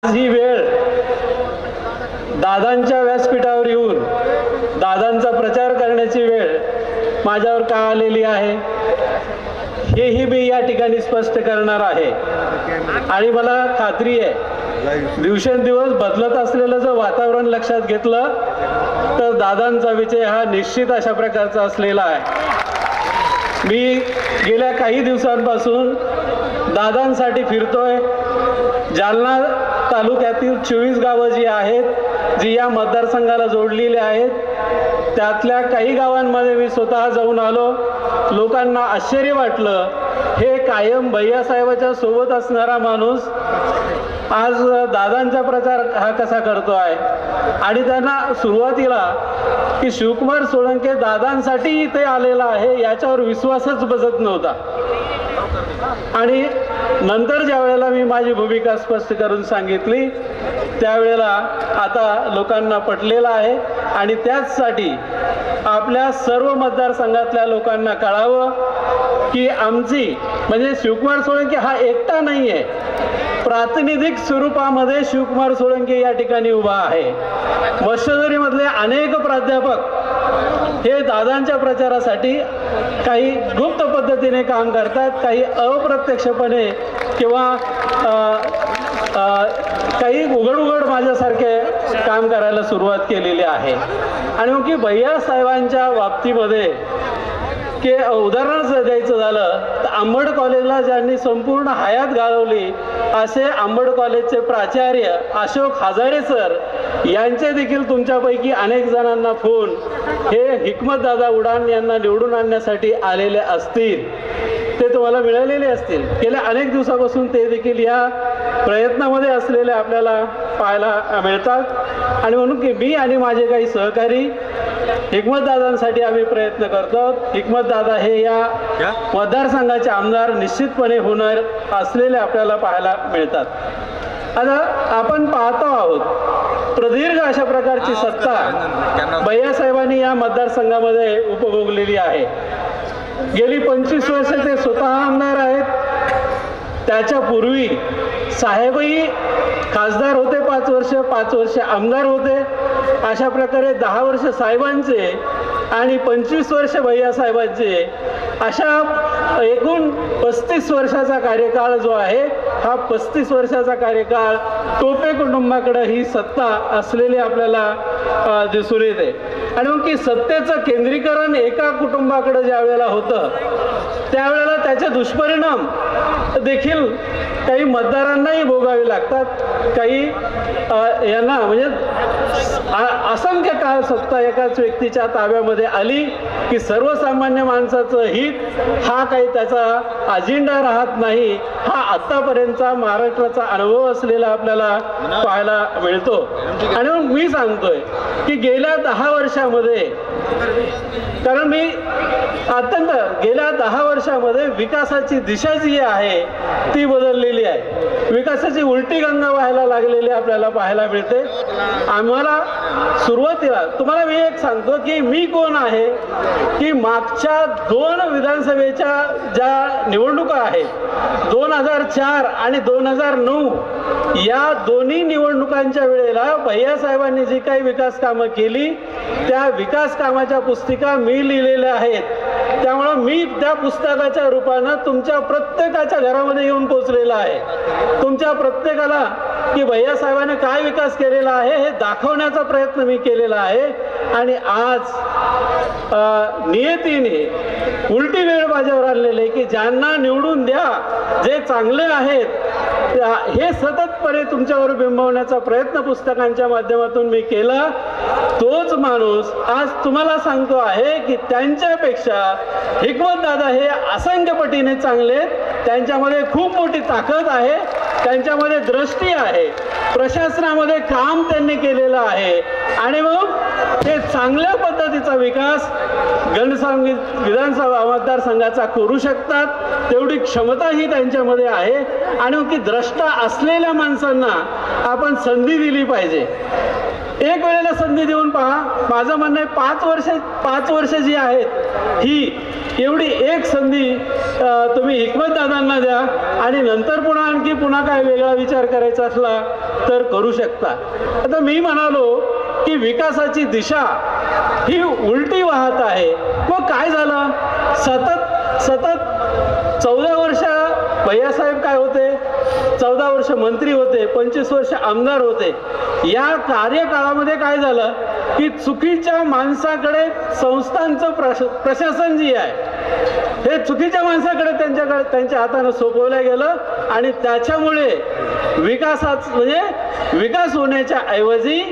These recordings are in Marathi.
ही वेळ दादांच्या व्यासपीठावर येऊन दादांचा प्रचार करण्याची वेळ माझ्यावर का आलेली आहे हेही मी या ठिकाणी स्पष्ट करणार आहे। आणि मला खात्री आहे दिवसेंदिवस बदलत असलेलं जर वातावरण लक्षात घेतलं तर दादांचा विजय हा निश्चित अशा प्रकारचा असलेला आहे। मी गेल्या काही दिवसांपासून दादांसाठी फिरतोय। जालना तालुक्यातील 24 गावं जी आहेत जी या मतदारसंघाला जोडलेली आहेत त्यातल्या काही गावांमध्ये मी स्वतः जाऊन आलो। लोकांना आश्चर्य वाटलं, हे कायम भैयासाहेबाच्या सोबत असणारा माणूस आज दादांचा प्रचार हा कसा करतो आहे। आणि त्यांना सुरुवातीला की शिवकुमार सोळंके दादांसाठी इथे आलेला आहे याच्यावर विश्वासच बसत नव्हता। आणि नंतर ज्या वेळेला मी माझी भूमिका स्पष्ट करून सांगितली त्यावेळेला आता लोकांना पटलेलं आहे। आणि त्याचसाठी आपल्या सर्व मतदारसंघातल्या लोकांना कळावं की आमची म्हणजे शिवकुमार सोळंके हा एकटा नाही आहे, प्रातिनिधिक स्वरूपामध्ये शिवकुमार सोळंके या ठिकाणी उभा आहे। मत्स्यधरीमधले अनेक प्राध्यापक हे दादांच्या प्रचारासाठी काही गुप्त पद्धतीने काम करतात, काही अप्रत्यक्षपणे किंवा काही उघड माझ्यासारखे काम करायला सुरुवात केलेली आहे। आणि मग की भैयासाहेबांच्या बाबतीमध्ये की उदाहरण द्यायचं झालं तर आंबड कॉलेजला ज्यांनी संपूर्ण हयात घालवली असे आंबड कॉलेजचे प्राचार्य अशोक हजारे सर यांचे देखील तुमच्यापैकी अनेक जणांना फोन हे हिकमतदादा उडान यांना निवडून आणण्यासाठी आलेले असतील, ते तुम्हाला मिळालेले असतील। गेल्या अनेक दिवसापासून ते देखील या प्रयत्नामध्ये असलेले आपल्याला पाहायला मिळतात। आणि म्हणून की मी आणि माझे काही सहकारी हिकमतदादांसाठी आम्ही प्रयत्न करतो। हिकमतदादा हे या मतदारसंघाचे आमदार निश्चितपणे होणार असलेले आपल्याला पाहायला मिळतात। आता आपण पाहतो आहोत प्रदीर्घ अशा प्रकारची सत्ता भैयासाहेबांनी या मतदारसंघामध्ये उपभोगलेली आहे। गेली 25 वर्ष ते स्वतः आमदार आहेत। त्याच्या पूर्वी साहेबही खासदार होते 5 वर्ष आमदार होते। अशा प्रकारे 10 वर्ष साहेबांचे आणि 25 वर्ष भैयासाहेबांचे अशा एकूण 35 वर्षाचा कार्यकाळ जो आहे हा 35 वर्षाचा कार्यकाळ टोपे कुटुंबाकडे ही सत्ता असलेली आपल्याला दिसून येते। आणि मग की सत्तेचं केंद्रीकरण एका कुटुंबाकडे ज्या वेळेला होतं त्यावेळेला त्याचे दुष्परिणाम देखील काही मतदारांनाही भोगावे लागतात। काही यांना म्हणजे असंख्य काळ सत्ता एकाच व्यक्तीच्या ताब्यामध्ये आली की सर्वसामान्य माणसाचं हित हा काही त्याचा अजेंडा राहत नाही। हा आतापर्यंतचा महाराष्ट्राचा अनुभव असलेला आपल्याला पाहायला मिळतो। आणि मग मी सांगतोय की गेल्या 10 वर्षामध्ये कारण मी अत्यंत गेल्या 10 वर्षामध्ये विकासाची दिशा जी आहे ती बदललेली आहे। विकासाची उलटी गंगा व्हायला लागलेली आपल्याला पाहायला मिळते। आम्हाला सुरुवातीला तुम्हाला मी एक सांगतो की मी कोण आहे की मागच्या 2 विधानसभेच्या ज्या निवडणुका आहेत 2004 आणि 2009 या दोन्ही निवडणुकांच्या वेळेला भैयासाहेबांनी जी काही विकास कामं केली त्या विकास कामाच्या पुस्तिका मी लिहिलेल्या आहेत। त्यामुळे मी त्या पुस्तकाच्या रूपानं तुमच्या प्रत्येकाच्या घरामध्ये येऊन पोहोचलेला आहे। तुमच्या प्रत्येकाला की भैयासाहेबांनी काय विकास केलेला आहे हे दाखवण्याचा प्रयत्न मी केलेला आहे। आणि आज नियतीने उलटी वेळ माझ्यावर आलेली आहे की ज्यांना निवडून द्या जे चांगले आहेत हे सततपणे तुमच्यावर बिंबवण्याचा प्रयत्न पुस्तकांच्या माध्यमातून मी केला। तोच माणूस आज तुम्हाला सांगतो आहे की त्यांच्यापेक्षा हिकमतदादा हे असंख्य पटीने चांगले, त्यांच्यामध्ये खूप मोठी ताकद आहे, त्यांच्यामध्ये दृष्टी आहे, प्रशासनामध्ये काम त्यांनी केलेलं आहे। आणि मग ते चांगल्या पद्धतीचा विकास विधानसभा मतदारसंघाचा करू शकतात, तेवढी क्षमताही त्यांच्यामध्ये आहे। आणि मग ती द्रष्टा असलेल्या माणसांना आपण संधी दिली पाहिजे। एक वेळेला संधी देऊन पहा। माझं म्हणणं आहे 5 वर्ष जी आहेत ही एवढी एक संधी तुम्ही हिकमत दादांना द्या आणि नंतर पुन्हा काय वेगळा विचार करायचा असला तर करू शकता. आता मी म्हणालो की विकासाची दिशा ही उलटी वाहत आहे. मग काय झालं? सतत 14 वर्ष भैयासाहेब काय होते, 14 वर्ष मंत्री होते, 25 वर्ष आमदार होते. या कार्यकाळामध्ये काय झालं की चुकीच्या माणसाकडे संस्थांचं प्रशासन जे आहे हे चुकीच्या माणसाकडे त्यांच्या हाताने सोपवलं गेलं आणि त्याच्यामुळे विकास होण्याच्या ऐवजी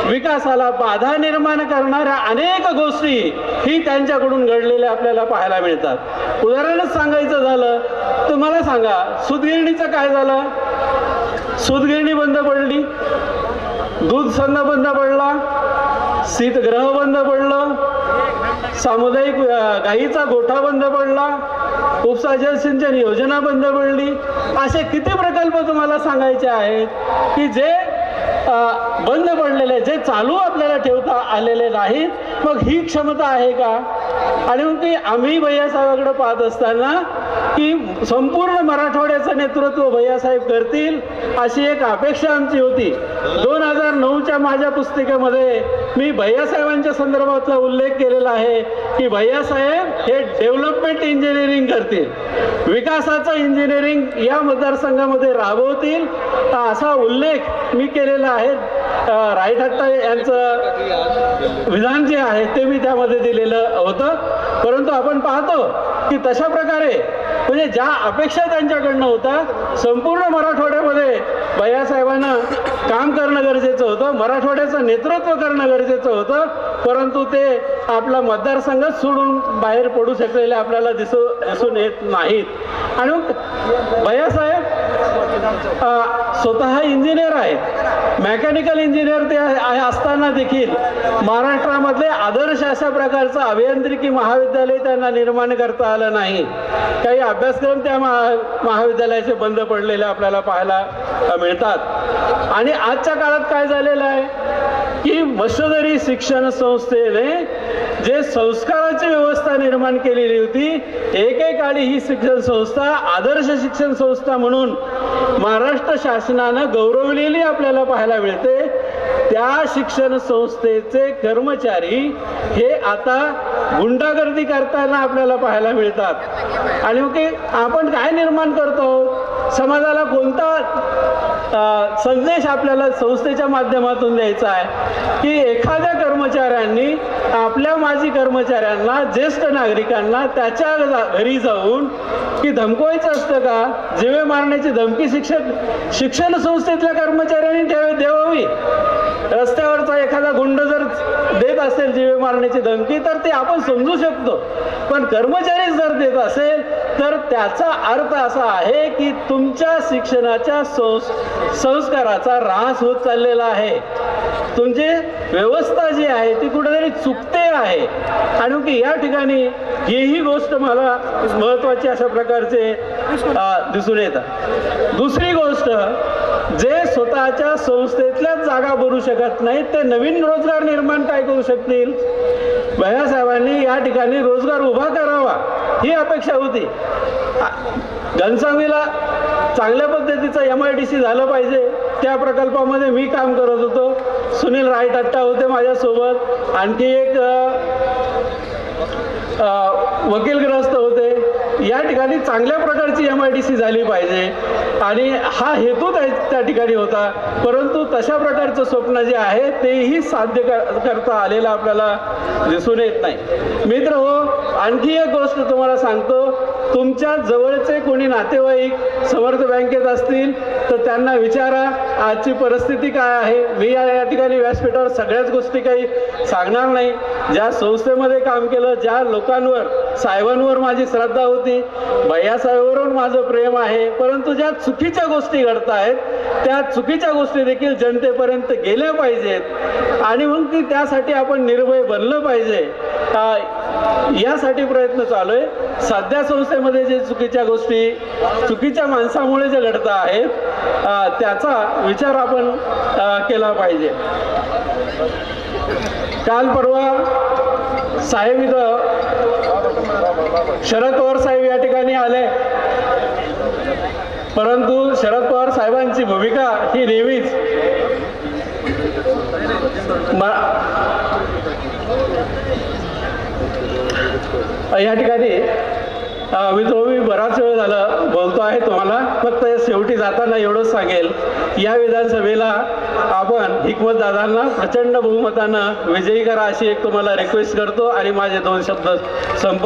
विकासाला बाधा निर्माण करणाऱ्या अनेक गोष्टी ही त्यांच्याकडून घडलेल्या आपल्याला पाहायला मिळतात. उदाहरणच सांगायचं झालं तर मला सांगा, सूतगिरणीचं काय झालं? सूतगिरणी बंद पडली, दूध संघ बंद पडला, शीतगृह बंद पडलं, सामुदायिक गाईचा गोठा बंद पडला, उपसा जलसिंचन योजना बंद पडली. असे किती प्रकल्प तुम्हाला सांगायचे आहेत की जे बंद पडलेले, जे चालू आपल्याला ठेवता आलेले नाहीत. मग ही क्षमता आहे का? आणि मग की आम्ही भैयासाहेबांकडे पाहत असताना की संपूर्ण मराठवाड्याचं नेतृत्व भैयासाहेब करतील अशी एक अपेक्षा आमची होती. 2009च्या माझ्या पुस्तिकेमध्ये मी भैयासाहेबांच्या संदर्भातला उल्लेख केलेला आहे की भैयासाहेब हे डेव्हलपमेंट इंजिनिअरिंग करतील, विकासाचं इंजिनिअरिंग या मतदारसंघामध्ये राबवतील असा उल्लेख मी केलेला आहे. राईट हट्टा यांचं विधान जे आहे ते मी त्यामध्ये दिलेलं होतं. परंतु आपण पाहतो की तशा प्रकारे म्हणजे ज्या अपेक्षा त्यांच्याकडनं होता संपूर्ण मराठवाड्यामध्ये भैयासाहेबांना काम करणं गरजेचं होतं, मराठवाड्याचं नेतृत्व करणं गरजेचं होतं, परंतु ते आपला मतदारसंघच सोडून बाहेर पडू शकलेले आपल्याला दिसून येत नाहीत. आणि भैयासाहेब स्वतः इंजिनियर आहेत, मेकॅनिकल इंजिनियर ते असताना देखील महाराष्ट्रामधले आदर्श अशा प्रकारचं अभियांत्रिकी महाविद्यालय त्यांना निर्माण करता आलं नाही. काही अभ्यासक्रम त्या महाविद्यालयाचे बंद पडलेले आपल्याला पाहायला मिळतात. आणि आजच्या काळात काय झालेलं आहे की मशोदरी शिक्षण संस्थेने जे संस्काराची व्यवस्था निर्माण केलेली होती, एकेकाळी ही शिक्षण संस्था आदर्श शिक्षण संस्था म्हणून महाराष्ट्र शासनानं गौरवलेली आपल्याला पाहायला मिळते. त्या शिक्षण संस्थेचे कर्मचारी हे आता गुंडागर्दी करताना आपल्याला पाहायला मिळतात. आणि मग आपण काय निर्माण करतो, समाजाला कोणता संदेश आपल्याला संस्थेच्या माध्यमातून द्यायचा आहे की एखाद्या कर्मचाऱ्यांनी आपल्या माजी कर्मचाऱ्यांना, ज्येष्ठ नागरिकांना त्याच्या घरी जाऊन की धमकवायचं असतं का? जीवे मारण्याची धमकी शिक्षण संस्थेतल्या कर्मचाऱ्यांनी द्यावी. रस्त्यावरचा एखादा गुंड जर देत असेल जीवे मारण्याची धमकी तर ते आपण समजू शकतो, पण कर्मचारी जर देत असेल तर त्याचा अर्थ असा आहे की तुमच्या शिक्षणाच्या संस्काराचा ऱ्हास होत चाललेला आहे, तुमची व्यवस्था जी आहे ती कुठेतरी चुकते आहे. आणि या ठिकाणी ही गोष्ट मला महत्वाची अशा प्रकारचे दिसून येतात. दुसरी गोष्ट, जे स्वतःच्या संस्थेतल्याच जागा भरू शकत नाहीत ते नवीन रोजगार निर्माण काय करू शकतील? भैयासाहेबांनी या ठिकाणी रोजगार उभा करावा ही अपेक्षा होती. घनसावंगीला चांगल्या पद्धतीचं MIDC झालं पाहिजे, त्या प्रकल्पामध्ये मी काम करत होतो. सुनील रायटट्टा होते माझ्यासोबत, आणखी एक वकीलग्रस्त होते. या ठिकाणी चांगल्या प्रकारची MIDC झाली पाहिजे आणि हा हेतू त्या ठिकाणी होता. परंतु तशा प्रकारचं स्वप्न जे आहे तेही साध्य करता आलेलं आपल्याला दिसून येत नाही. मित्र हो, आणखी एक गोष्ट तुम्हाला सांगतो, तुमच्या जवळचे कोणी नातेवाईक समर्थ बँकेत असतील तर त्यांना विचारा आजची परिस्थिती काय आहे. मी या ठिकाणी व्यासपीठावर सगळ्याच गोष्टी काही सांगणार नाही. ज्या संस्थेमध्ये काम केलं, ज्या लोकांवर, साहेबांवर माझी श्रद्धा होती, भैयासाहेबांवर माझं प्रेम आहे, परंतु ज्या चुकीच्या गोष्टी घडत आहेत त्या चुकीच्या गोष्टी देखील जनतेपर्यंत गेल्या पाहिजेत आणि मग ती त्यासाठी आपण निर्भय बनलं पाहिजे, यासाठी प्रयत्न चालू आहे. सध्या संस्थेमध्ये जे चुकीच्या गोष्टी चुकीच्या माणसामुळे जे घडत आहेत त्याचा विचार आपण केला पाहिजे. काल परवा साहेब इथं शरद पवार साहेब या ठिकाणी आले, परंतु शरद पवार साहेबांची भूमिका ही नेहमीच या ठिकाणी मी बराच वेळ झालं बोलतो आहे तुम्हाला, फक्त शेवटी जाताना एवढंच सांगेल, या विधानसभेला आपण हिकमत दादांना प्रचंड बहुमतानं विजयी करा अशी एक तुम्हाला रिक्वेस्ट करतो आणि माझे 2 शब्द संपवतो.